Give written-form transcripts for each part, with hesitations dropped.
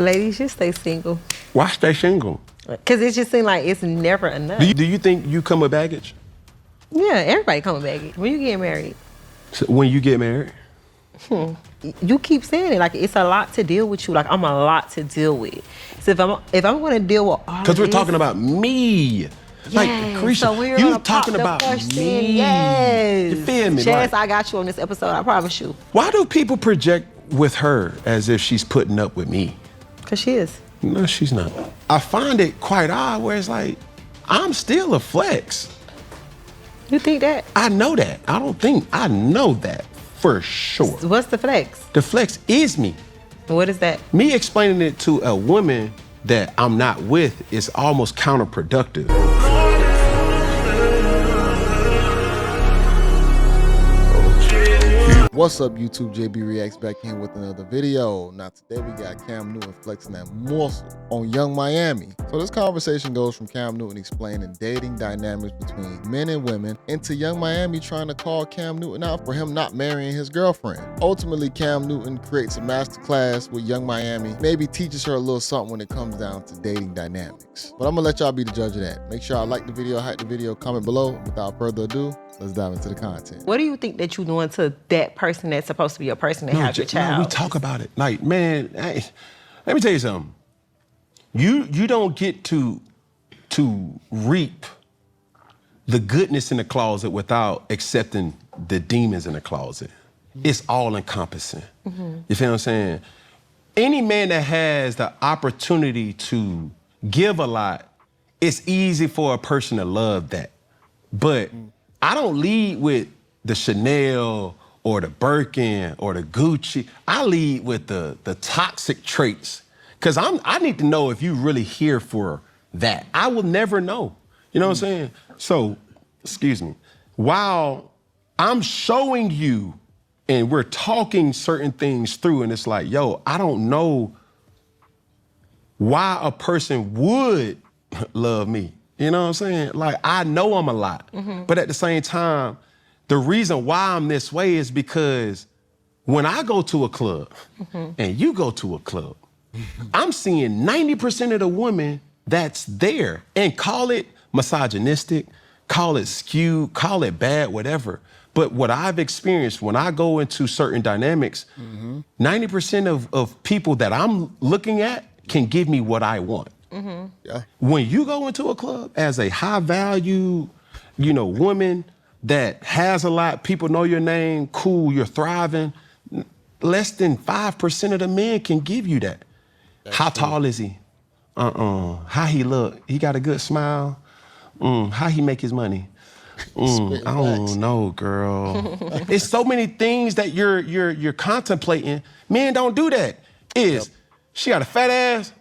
Ladies, just stay single. Why stay single? Because it just seems like it's never enough. Do you think you come with baggage? Yeah, everybody come with baggage. When you get married. So when you get married? You keep saying it. Like, it's a lot to deal with you. Like, I'm a lot to deal with. So if I'm going to deal with all of this. Because we're talking about me. Like, Carisha, so we're you talking about me. Yes. You feel me? Chaz, Like, I got you on this episode. I promise you. why do people project with her as if she's putting up with me? Because she is. No, she's not. I find it quite odd where it's like, I'm still a flex. You think that? I know that. I know that for sure. What's the flex? The flex is me. What is that? Me explaining it to a woman that I'm not with is almost counterproductive. What's up, YouTube? JayBReacts back in with another video. Now today we got Cam Newton flexing that morsel on Young Miami. So this conversation goes from Cam Newton explaining dating dynamics between men and women into Young Miami trying to call Cam Newton out for him not marrying his girlfriend. Ultimately, Cam Newton creates a masterclass with Young Miami, maybe teaches her a little something when it comes down to dating dynamics. But I'm gonna let y'all be the judge of that. Make sure y'all like the video, hype the video, comment below. Without further ado, let's dive into the content. What do you think that you're doing to that person that's supposed to be a person that have your child? No, we talk about it. Like, man, let me tell you something. You don't get to reap the goodness in the closet without accepting the demons in the closet. It's all encompassing. You feel what I'm saying? Any man that has the opportunity to give a lot, it's easy for a person to love that. But I don't lead with the Chanel or the Birkin or the Gucci. I lead with the toxic traits. Cause I need to know if you really here for that. I will never know. You know what I'm saying? So, excuse me. While I'm showing you and we're talking certain things through and it's like, yo, I don't know why a person would love me. You know what I'm saying? Like, I know I'm a lot. But at the same time, the reason why I'm this way is because when I go to a club and you go to a club, I'm seeing 90% of the women that's there, and call it misogynistic, call it skewed, call it bad, whatever. But what I've experienced when I go into certain dynamics, 90% of people that I'm looking at can give me what I want. Yeah. When you go into a club as a high value, woman that has a lot, people know your name, cool, you're thriving, less than 5% of the men can give you that. How tall is he? How he look? He got a good smile? How he make his money? I don't know, girl. It's so many things that you're contemplating. Men don't do that. She got a fat ass?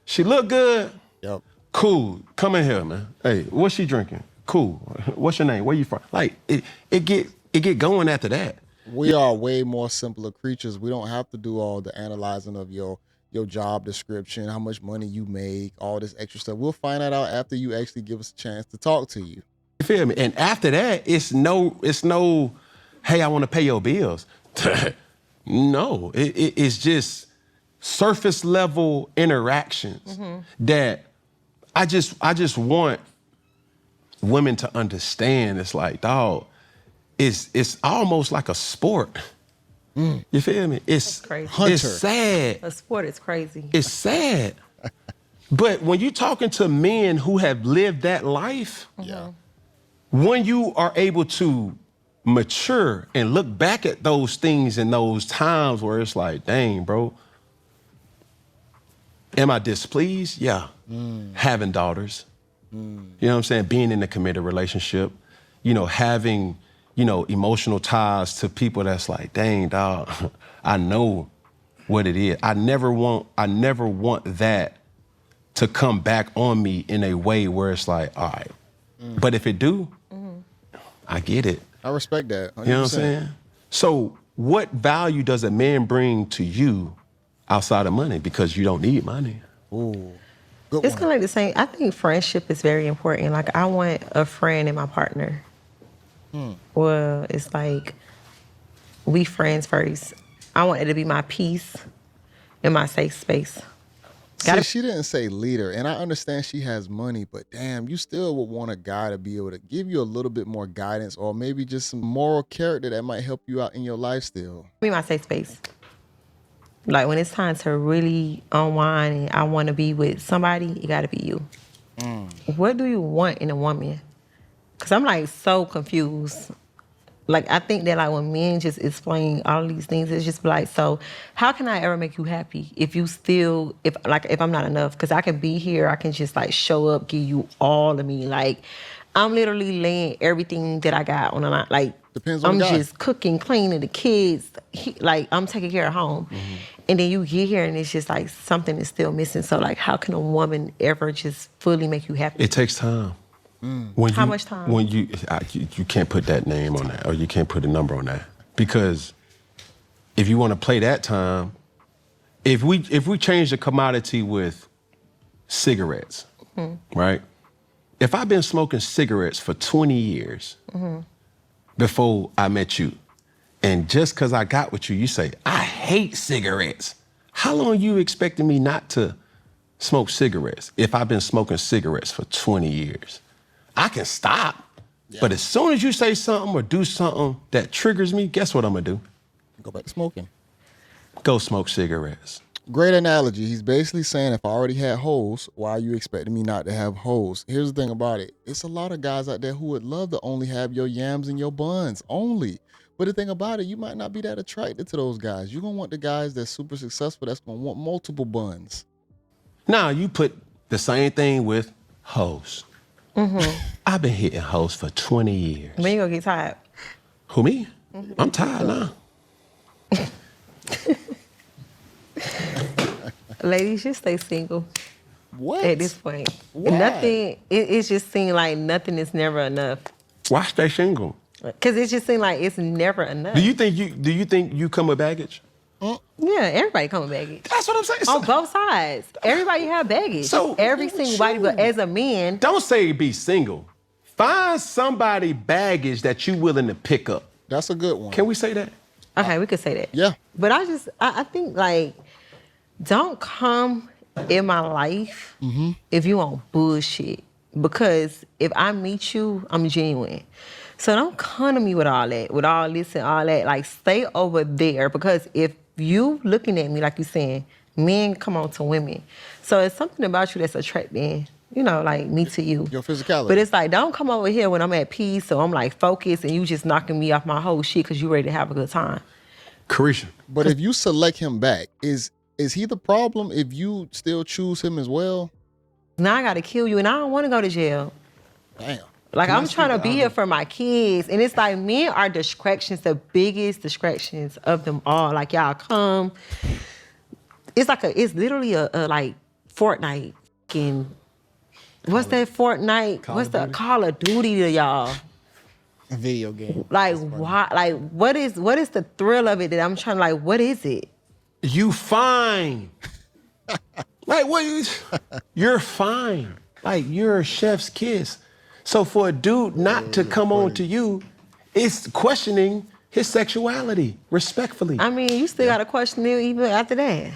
She look good? Yep. Cool. Come in here, man. Hey, what's she drinking? Cool. What's your name? Where you from? Like, it get going after that. We are way more simpler creatures. We don't have to do all the analyzing of your job description, how much money you make, all this extra stuff. We'll find that out after you actually give us a chance to talk to you. You feel me? And after that, it's no, hey, I want to pay your bills. No, it's just surface level interactions that I just want women to understand. It's like, dog, it's almost like a sport. You feel me? It's crazy. It's sad. A sport is crazy. It's sad. But when you're talking to men who have lived that life, when you are able to mature and look back at those things in those times where it's like, dang, bro, am I displeased? Yeah. Having daughters. You know what I'm saying? Being in a committed relationship, having, emotional ties to people that's like, dang, dog, I know what it is. I never want that to come back on me in a way where it's like, all right. But if it do, I get it. I respect that. 100%. You know what I'm saying? So what value does a man bring to you outside of money? Because you don't need money. Ooh. It's kind of like the same. I think friendship is very important. Like, I want a friend in my partner. Well, it's like, we friends first. I want it to be my peace and my safe space. See, she didn't say leader, and I understand she has money, but damn, you still would want a guy to be able to give you a little bit more guidance or maybe just some moral character that might help you out in your life still. Be my safe space. Like when it's time to really unwind and I want to be with somebody, it got to be you. What do you want in a woman? Because I'm like so confused. Like I think that like when men just explain all these things, it's just like, so how can I ever make you happy if you still, if I'm not enough? Because I can be here, I can just like show up, give you all of me. Like I'm literally laying everything that I got on the line. Like Depends on I'm the guy. just cooking, cleaning the kids. Like I'm taking care of home. And then you get here and it's just like something is still missing. So like how can a woman ever just fully make you happy? It takes time. How much time? When you can't put that name on that, or you can't put a number on that, because if you want to play that time, if we change the commodity with cigarettes, right? If I've been smoking cigarettes for 20 years before I met you, and just because I got with you, you say I hate cigarettes. How long you expecting me not to smoke cigarettes if I've been smoking cigarettes for 20 years? I can stop, but as soon as you say something or do something that triggers me, guess what I'm gonna do? Go back to smoking. Go smoke cigarettes. Great analogy. He's basically saying if I already had hoes, why are you expecting me not to have hoes? Here's the thing about it. It's a lot of guys out there who would love to only have your yams and your buns, only. But the thing about it, you might not be that attracted to those guys. You're gonna want the guys that's super successful, that's gonna want multiple buns. Now you put the same thing with hoes. I've been hitting hoes for 20 years. When you gonna get tired? Who, me? I'm tired now. Ladies, just stay single What? at this point. Why? Nothing, it just seems like nothing is never enough. Why stay single? Because it just seems like it's never enough. Do you think you come with baggage? Yeah, everybody come with baggage. That's what I'm saying. On both sides. Everybody have baggage. So- Every single body, but as a man, Don't say be single. Find somebody baggage that you willing to pick up. That's a good one. Can we say that? okay, we could say that. Yeah. But I think like, don't come in my life if you on bullshit. Because if I meet you, I'm genuine. So don't come to me with all that, with all this and all that. Like, stay over there. Because if you looking at me, like you saying, men come on to women. So it's something about you that's attracting, you know, like me to you. Your physicality. But it's like, don't come over here when I'm at peace, so I'm like focused and you just knocking me off my whole shit because you ready to have a good time. Carisha. But if you select him back, is he the problem if you still choose him as well? Now I gotta kill you and I don't wanna go to jail. Damn. Like, I'm trying to be here for my kids. And it's like, men are distractions, the biggest distractions of them all. Like, y'all come. It's like it's literally a like Fortnite. What's that Fortnite? What's the Call of Duty to y'all? A video game. Like, why? Like, what is the thrill of it that I'm trying to, like, what is it? You fine. Like, you're fine. Like, you're a chef's kiss. So for a dude not to come on to you, it's questioning his sexuality, respectfully. I mean, you still got to question it even after that.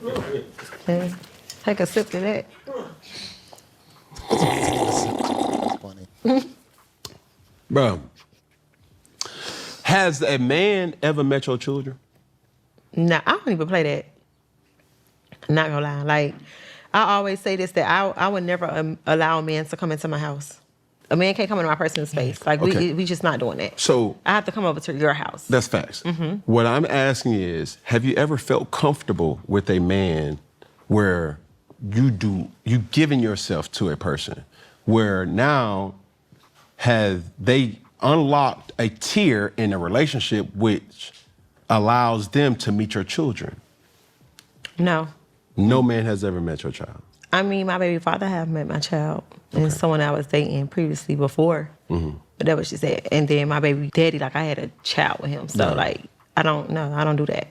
Okay. Take a sip of that. That's funny. Bro, has a man ever met your children? Nah, I don't even play that. Not gonna lie. Like, I always say this, that I would never allow a man to come into my house. A man can't come into my personal space. Like, Okay. we just not doing that. So I have to come over to your house. that's facts. What I'm asking is, have you ever felt comfortable with a man where you giving yourself to a person, where now have they unlocked a tier in a relationship which allows them to meet your children? No. No man has ever met your child. I mean, my baby father have met my child and someone I was dating previously before. But that was just it. And then my baby daddy, like, I had a child with him. So, like, I don't do that.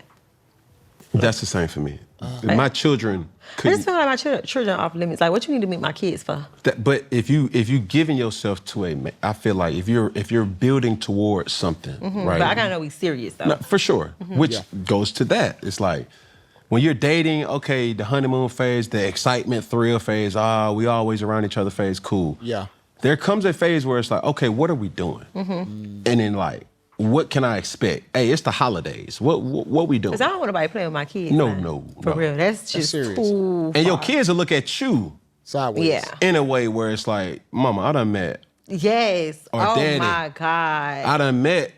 That's the same for me. My children I couldn't. just feel like my children are off limits. Like, what you need to meet my kids for? But if you giving yourself to a man, I feel like if you're building towards something, right? But I gotta know we serious, though. No, for sure. Which goes to that. It's like, When you're dating, okay, the honeymoon phase, the excitement, thrill phase, we always around each other phase, cool. Yeah. There comes a phase where it's like, okay, what are we doing? And then like, what can I expect? Hey, it's the holidays. What we doing? Because I don't want nobody playing with my kids. No, man. no, For no. real. That's just serious. too And your far. kids will look at you Sideways. Yeah. in a way where it's like, mama, I done met. Yes. Or oh daddy. my God. I done met.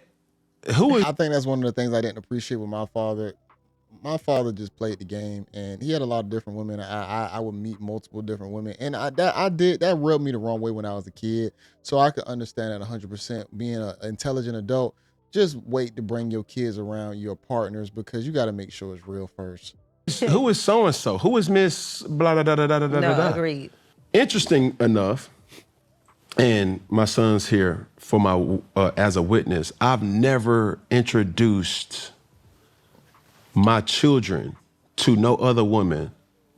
Who is I think that's one of the things I didn't appreciate with my father. My father just played the game, and he had a lot of different women. I would meet multiple different women, and that rubbed me the wrong way when I was a kid. So I could understand that 100%. Being an intelligent adult, just wait to bring your kids around your partners because you got to make sure it's real first. who is so and so? Who is Miss blah blah blah blah blah blah? No, blah? agreed. Interesting enough, and my son's here for my as a witness. I've never introduced my children to no other woman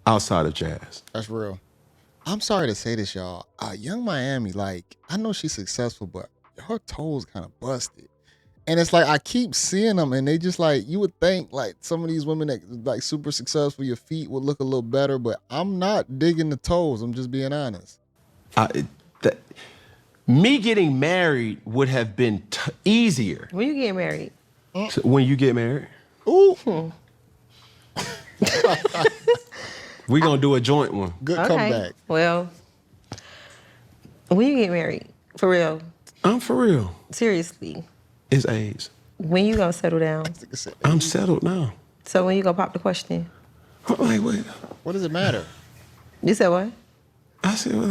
outside of Jazz. That's real. I'm sorry to say this, y'all. Young Miami, like, I know she's successful, but her toes kind of busted. And it's like, I keep seeing them, and they just like, you would think like some of these women that like super successful, your feet would look a little better, but I'm not digging the toes. I'm just being honest. Me getting married would have been easier. When you get married? So when you get married, Ooh, we gonna do a joint one. good Okay. comeback. Well, when you get married, for real, I'm for real. seriously, It's AIDS. when you gonna settle down? I'm settled now. So when you gonna pop the question? I'm like, wait. What does it matter? You said what? I said, well,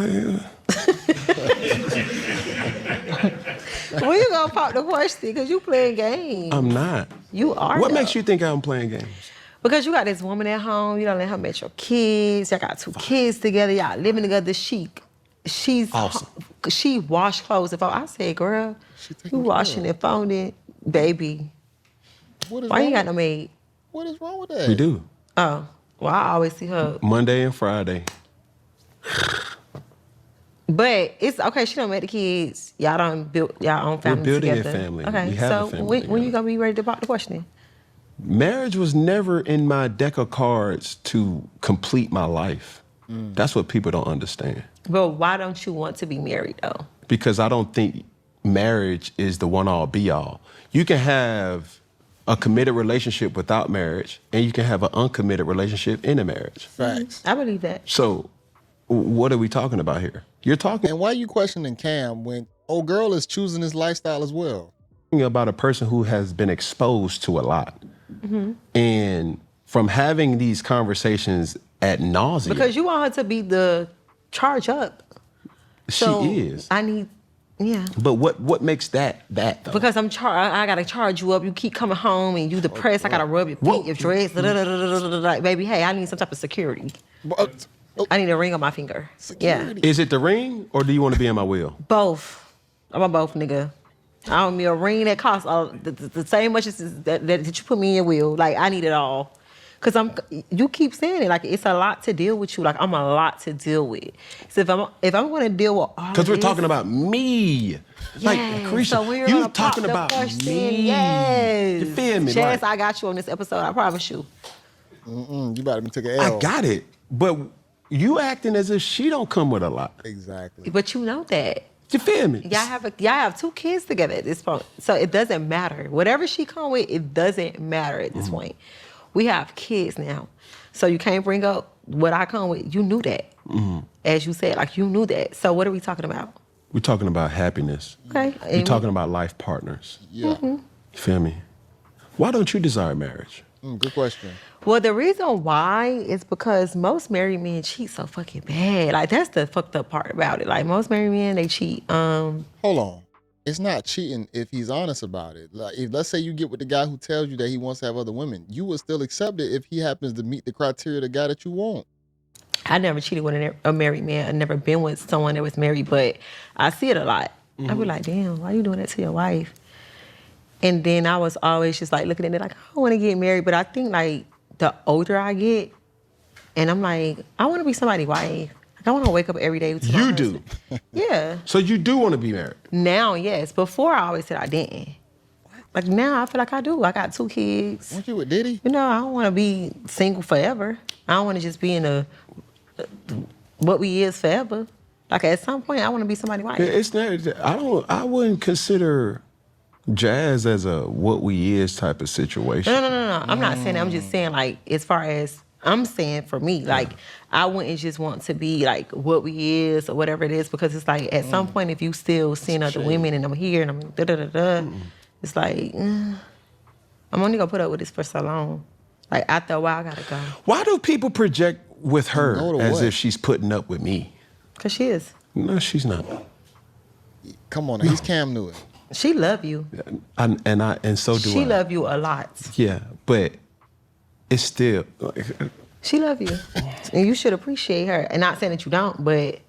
When you gonna pop the question? Because you playing games. I'm not. You are. What though. makes you think I'm playing games? Because you got this woman at home, you don't let her meet your kids, y'all got 2 kids together, y'all living together. She's Awesome. She wash clothes. If I said, girl, taking you washing care and folding, baby. What is Why you wrong got with- no maid? What is wrong with that? We do. Oh, well, I always see her. Monday and Friday. But it's okay. She don't make the kids. Y'all don't build y'all own family building a together. family. Okay, We have so a family when you together. gonna be ready to pop the question? Marriage was never in my deck of cards to complete my life. That's what people don't understand. But why don't you want to be married though? Because I don't think marriage is the one-all, be-all. You can have a committed relationship without marriage, and you can have an uncommitted relationship in a marriage. Facts. I believe that. So what are we talking about here? You're talking And why you questioning Cam when old girl is choosing this lifestyle as well? about a person who has been exposed to a lot. And from having these conversations ad nauseum, Because you want her to be the charge up. So she is. I need, yeah. But what makes that though? Because I gotta charge you up. You keep coming home and you depressed. I gotta rub your feet, your dress. Like, baby, hey, I need some type of security. But, I need a ring on my finger. Yeah, security. Is it the ring, or do you want to be in my will? both. I'm a both nigga. I want me a ring that costs the same much as that you put me in your will. Like, I need it all. Cause you keep saying it, like it's a lot to deal with you. Like, I'm a lot to deal with. So if I'm gonna deal with all, Because we're this, talking about me. Like, yes. Carisha, So when you're you gonna pop talking the about question, me. yes. You feel me? Chaz, Like, I got you on this episode. I promise you. You about to take an I L. got it. But you acting as if she don't come with a lot. Exactly. But you know that. You feel me? Y'all have 2 kids together at this point. So it doesn't matter. Whatever she come with, it doesn't matter at this point. We have kids now. So you can't bring up what I come with. You knew that. As you said, like, you knew that. So what are we talking about? We're talking about happiness. Okay. We're talking about life partners. Yeah. You feel me? Why don't you desire marriage? Good question. Well, the reason why is because most married men cheat so fucking bad. Like, that's the fucked up part about it. Like, most married men, they cheat. Hold on. It's not cheating if he's honest about it. Like, if let's say you get with the guy who tells you that he wants to have other women, you would still accept it if he happens to meet the criteria of the guy that you want. I never cheated with a married man. I've never been with someone that was married, but I see it a lot. I be like, damn, why you doing that to your wife? And then I was always just like looking at it like, I don't want to get married. But I think like the older I get, and I'm like, I want to be somebody's wife. Like, I want to wake up every day with my You do. husband. Yeah. So you do want to be married. Now, yes. Before, I always said I didn't. Like now, I feel like I do. I got 2 kids. Weren't you with Diddy? You know, I don't want to be single forever. I don't want to just be in what we is forever. Like at some point, I want to be somebody's wife. It's not. I wouldn't consider Jazz as a what we is type of situation. No. I'm not saying that. I'm just saying like as far as I'm saying for me, like I wouldn't just want to be like what we is or whatever it is, because it's like at some point if you still seeing other women and I'm here and I'm it's like I'm only gonna put up with this for so long. Like after a while, I gotta go. Why do people project with her as what? if she's putting up with me? Cause she is. No, she's not. Come on, he's Cam Newton. She love you. And so do I. She love you a lot. Yeah, but it's still. She love you, and you should appreciate her. And not saying that you don't, but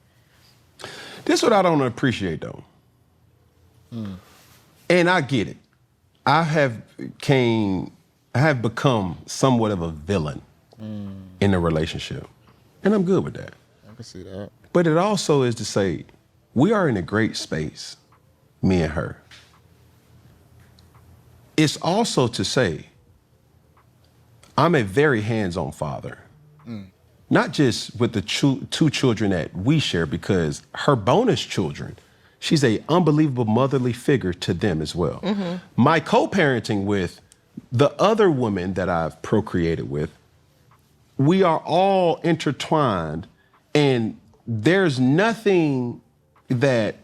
This is what I don't appreciate though. And I get it. I have become somewhat of a villain in a relationship, and I'm good with that. I can see that. But it also is to say, we are in a great space, me and her. It's also to say, I'm a very hands-on father. Not just with the 2 children that we share, because her bonus children, she's an unbelievable motherly figure to them as well. My co-parenting with the other woman that I've procreated with, we are all intertwined, and there's nothing that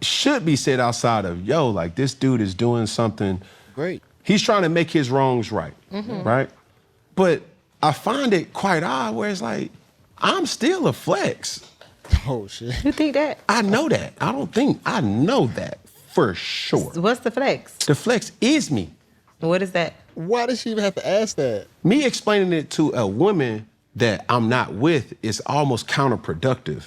should be said outside of, yo, like this dude is doing something Great. He's trying to make his wrongs right, right? But I find it quite odd where it's like, I'm still a flex. Oh, shit. you think that? I know that. I know that for sure. What's the flex? The flex is me. What is that? Why does she even have to ask that? Me explaining it to a woman that I'm not with is almost counterproductive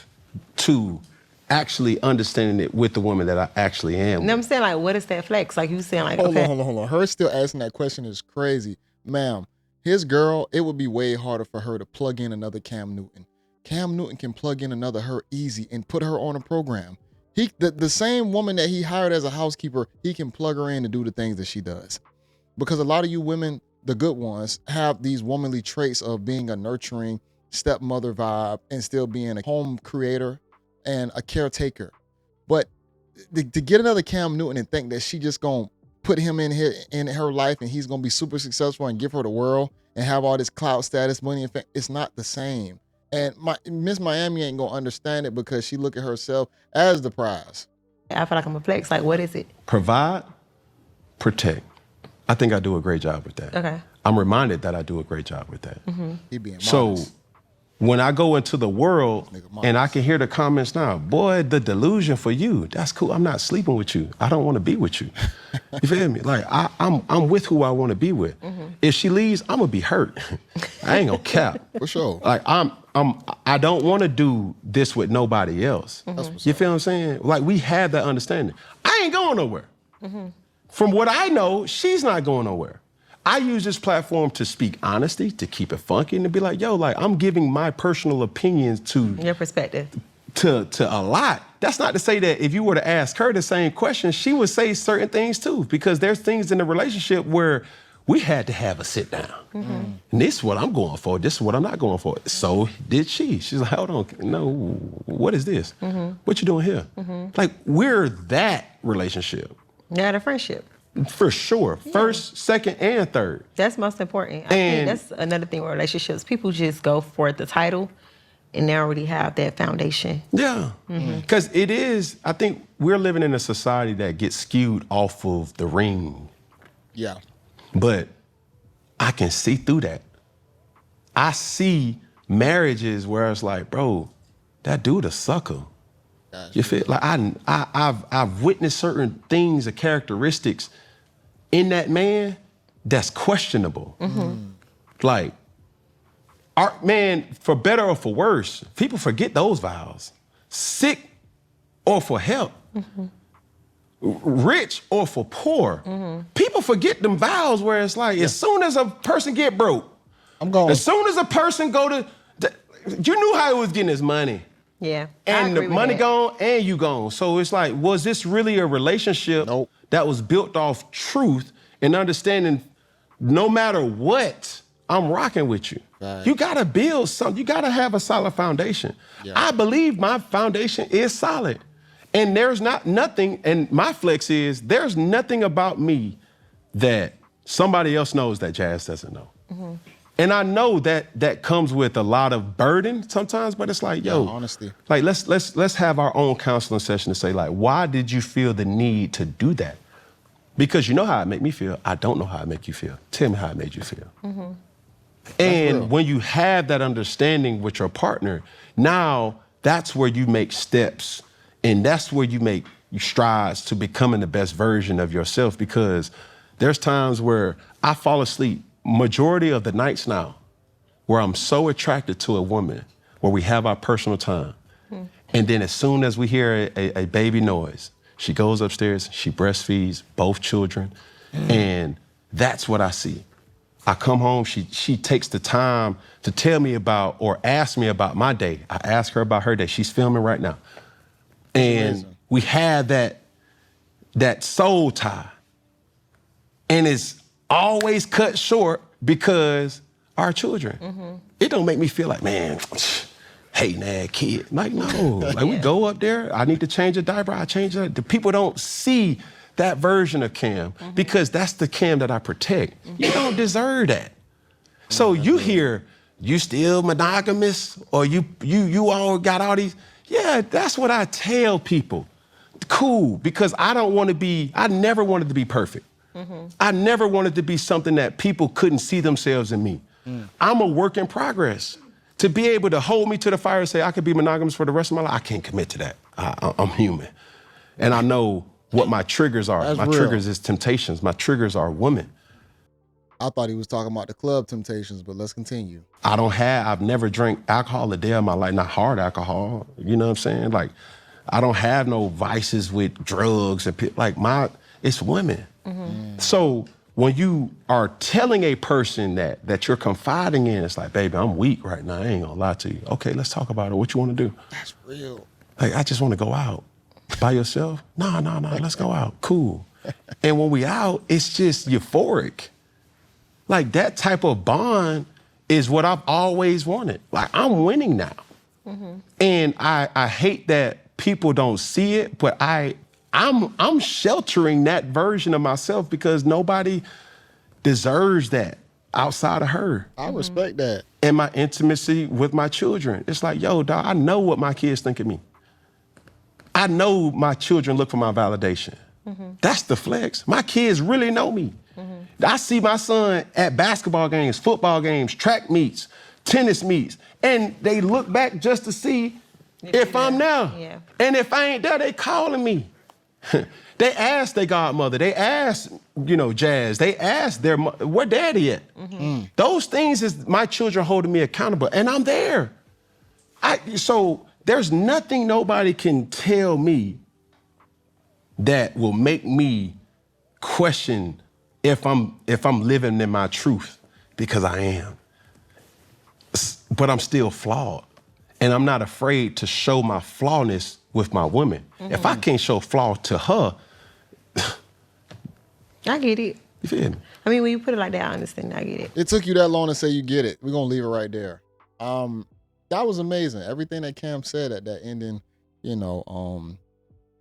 to actually understanding it with the woman that I actually am. You know what I'm saying? Like, what is that flex? Like, you saying like, Hold okay. on. Her still asking that question is crazy. Ma'am, his girl, it would be way harder for her to plug in another Cam Newton. Cam Newton can plug in another her easy and put her on a program. The same woman that he hired as a housekeeper, he can plug her in to do the things that she does. Because a lot of you women, the good ones, have these womanly traits of being a nurturing stepmother vibe and still being a home creator and a caretaker. But to get another Cam Newton and think that she just gonna put him in her life and he's gonna be super successful and give her the world and have all this clout status, money, and fame, it's not the same. And Miss Miami ain't gonna understand it because she look at herself as the prize. I feel like I'm a flex. Like, what is it? Provide, protect. I think I do a great job with that. Okay. I'm reminded that I do a great job with that. He being modest. So when I go into the world and I can hear the comments now, boy, the delusion for you, that's cool. I'm not sleeping with you. I don't want to be with you. You feel me? Like I'm with who I want to be with. If she leaves, I'm gonna be hurt. I ain't gonna cap. For sure. Like I don't want to do this with nobody else. You feel what I'm saying? Like we have that understanding. I ain't going nowhere. From what I know, she's not going nowhere. I use this platform to speak honesty, to keep it funky, and to be like, yo, like I'm giving my personal opinions to Your perspective. to a lot. That's not to say that if you were to ask her the same question, she would say certain things too, because there's things in the relationship where we had to have a sit down. And this is what I'm going for. This is what I'm not going for. So did she. She's like, hold on, no, what is this? What you doing here? Like we're that relationship. Yeah, the friendship. For sure. First, second, and third. That's most important. I think And- that's another thing with relationships. People just go for the title and they already have that foundation. Yeah. Because it is, I think we're living in a society that gets skewed off of the ring. Yeah. But I can see through that. I see marriages where it's like, bro, that dude a sucker. You feel like I've witnessed certain things or characteristics in that man that's questionable. Like, man, for better or for worse, people forget those vows. Sick or for help. Rich or for poor. People forget them vows where it's like, as soon as a person get broke, I'm going. as soon as a person go to, you knew how he was getting his money. Yeah. I And the agree with money that. gone and you gone. So it's like, was this really a relationship Nope. that was built off truth and understanding no matter what, I'm rocking with you. Right. You gotta build something. You gotta have a solid foundation. Yeah. I believe my foundation is solid. And there's nothing, and my flex is, there's nothing about me that somebody else knows that Jazz doesn't know. And I know that comes with a lot of burden sometimes, but it's like, yo, honesty. like let's have our own counseling session to say, like, why did you feel the need to do that? Because you know how it made me feel. I don't know how it make you feel. Tell me how it made you feel. real. And when you have that understanding with your partner, now that's where you make steps, and that's where you make strides to becoming the best version of yourself. Because there's times where I fall asleep majority of the nights now, where I'm so attracted to a woman, where we have our personal time. And then as soon as we hear a baby noise, she goes upstairs, she breastfeeds both children, and that's what I see. I come home, she takes the time to tell me about or ask me about my day. I ask her about her day. She's filming right now. And amazing. we have that soul tie. And it's always cut short because our children. It don't make me feel like, man, hey, nah, kid. Like, no. Like, we go up there, I need to change a diaper, I change it. The people don't see that version of Cam because that's the Cam that I protect. You don't deserve that. So you hear, you still monogamous, or you all got all these. Yeah, that's what I tell people. Cool, because I never wanted to be perfect. I never wanted to be something that people couldn't see themselves in me. I'm a work in progress. To be able to hold me to the fire and say I could be monogamous for the rest of my life, I can't commit to that. I'm human. And I know what my triggers are. That's My real. triggers is temptations. My triggers are women. I thought he was talking about the club temptations, but let's continue. I've never drank alcohol a day of my life, not hard alcohol. You know what I'm saying? Like, I don't have no vices with drugs and it's women. So when you are telling a person that you're confiding in, it's like, baby, I'm weak right now. I ain't gonna lie to you. Okay, let's talk about it. What you want to do? That's real. Like, I just want to go out. By yourself? No, let's go out. Cool. And when we out, it's just euphoric. Like, that type of bond is what I've always wanted. Like, I'm winning now. And I hate that people don't see it, but I'm sheltering that version of myself because nobody deserves that outside of her. I respect that. And my intimacy with my children. It's like, yo, dog, I know what my kids think of me. I know my children look for my validation. That's the flex. My kids really know me. I see my son at basketball games, football games, track meets, tennis meets, and they look back just to see if I'm there. Yeah. And if I ain't there, they calling me. They ask their godmother, they ask, Jazz, they ask their where daddy at? Those things is my children holding me accountable, and I'm there. So there's nothing nobody can tell me that will make me question if I'm living in my truth, because I am. But I'm still flawed. And I'm not afraid to show my flawness with my woman. If I can't show flaw to her, I get it. you feel me? I mean, when you put it like that, I understand. I get it. It took you that long to say you get it. We're gonna leave it right there. That was amazing. Everything that Cam said at that ending,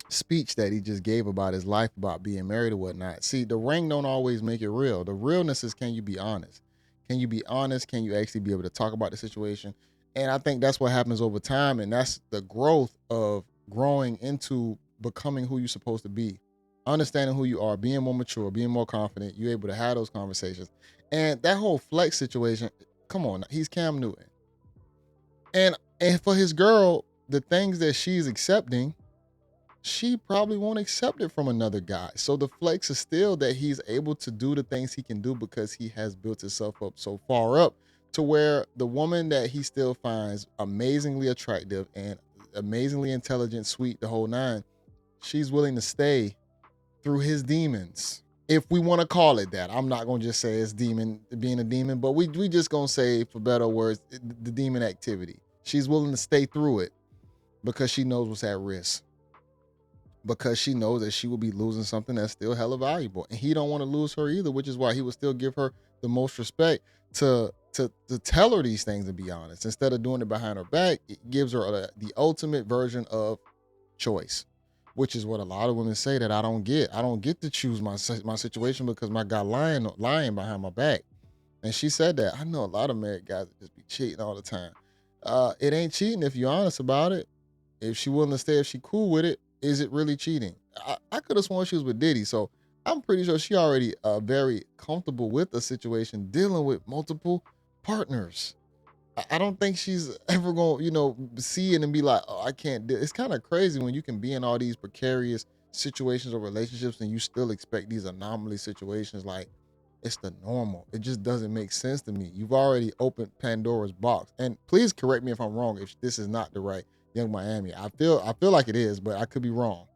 speech that he just gave about his life, about being married or whatnot. See, the ring don't always make it real. The realness is, can you be honest? Can you be honest? Can you actually be able to talk about the situation? And I think that's what happens over time, and that's the growth of growing into becoming who you're supposed to be. Understanding who you are, being more mature, being more confident, you're able to have those conversations. And that whole flex situation, come on, he's Cam Newton. And for his girl, the things that she's accepting, she probably won't accept it from another guy. So the flex is still that he's able to do the things he can do because he has built himself up so far up to where the woman that he still finds amazingly attractive and amazingly intelligent, sweet, the whole nine, she's willing to stay through his demons, if we want to call it that. I'm not going to just say it's being a demon, but we just going to say, for better words, the demon activity. She's willing to stay through it because she knows what's at risk. Because she knows that she will be losing something that's still hella valuable. And he don't want to lose her either, which is why he would still give her the most respect to tell her these things, to be honest. Instead of doing it behind her back, it gives her the ultimate version of choice, which is what a lot of women say that I don't get. I don't get to choose my situation because my guy lying behind my back. And she said that. I know a lot of married guys that just be cheating all the time. It ain't cheating if you're honest about it. If she willing to stay, if she cool with it, is it really cheating? I could have sworn she was with Diddy, so I'm pretty sure she already very comfortable with the situation, dealing with multiple partners. I don't think she's ever gonna, see it and be like, oh, I can't do it. It's kind of crazy when you can be in all these precarious situations or relationships and you still expect these anomaly situations like it's the normal. It just doesn't make sense to me. You've already opened Pandora's box. And please correct me if I'm wrong, if this is not the right Young Miami. I feel like it is, but I could be wrong.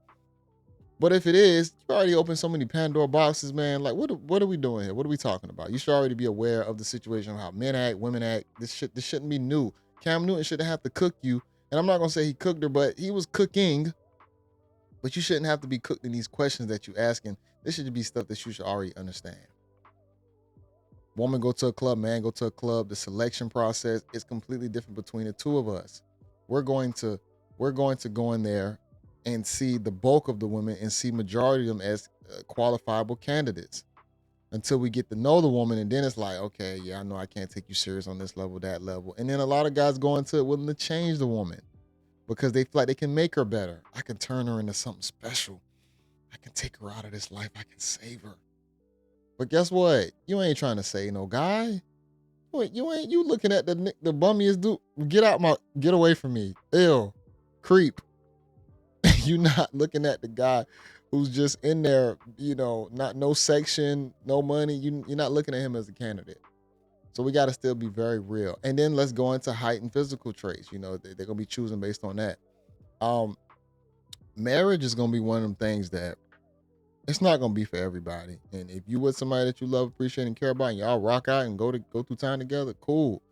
But if it is, you already opened so many Pandora boxes, man. Like, what are we doing here? What are we talking about? You should already be aware of the situation, how men act, women act. This shouldn't be new. Cam Newton shouldn't have to cook you. And I'm not gonna say he cooked her, but he was cooking. But you shouldn't have to be cooked in these questions that you asking. This should be stuff that you should already understand. Woman go to a club, man go to a club. The selection process is completely different between the two of us. We're going to go in there and see the bulk of the women and see majority of them as qualifiable candidates until we get to know the woman. And then it's like, okay, yeah, I know I can't take you serious on this level, that level. And then a lot of guys go into it willing to change the woman because they feel like they can make her better. I can turn her into something special. I can take her out of this life. I can save her. But guess what? You ain't trying to save no guy. You looking at the bummiest dude. Get away from me. Ew. Creep. You not looking at the guy who's just in there, not no section, no money. You're not looking at him as a candidate. So we got to still be very real. And then let's go into height and physical traits. They're going to be choosing based on that. Marriage is going to be one of them things that it's not going to be for everybody. And if you with somebody that you love, appreciate, and care about, and y'all rock out and go through time together, cool.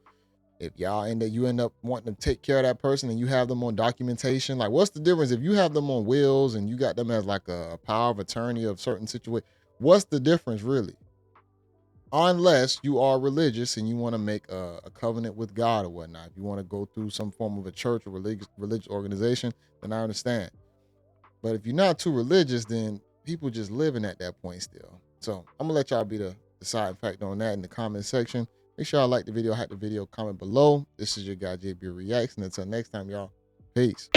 If you end up wanting to take care of that person and you have them on documentation, like what's the difference if you have them on wills and you got them as like a power of attorney of certain situation? What's the difference really? Unless you are religious and you want to make a covenant with God or whatnot. If you want to go through some form of a church or religious organization, then I understand. But if you're not too religious, then people just living at that point still. So I'm gonna let y'all be the deciding factor on that in the comment section. Make sure y'all like the video, hype the video, comment below. This is your guy JayBReacts, and until next time, y'all, peace.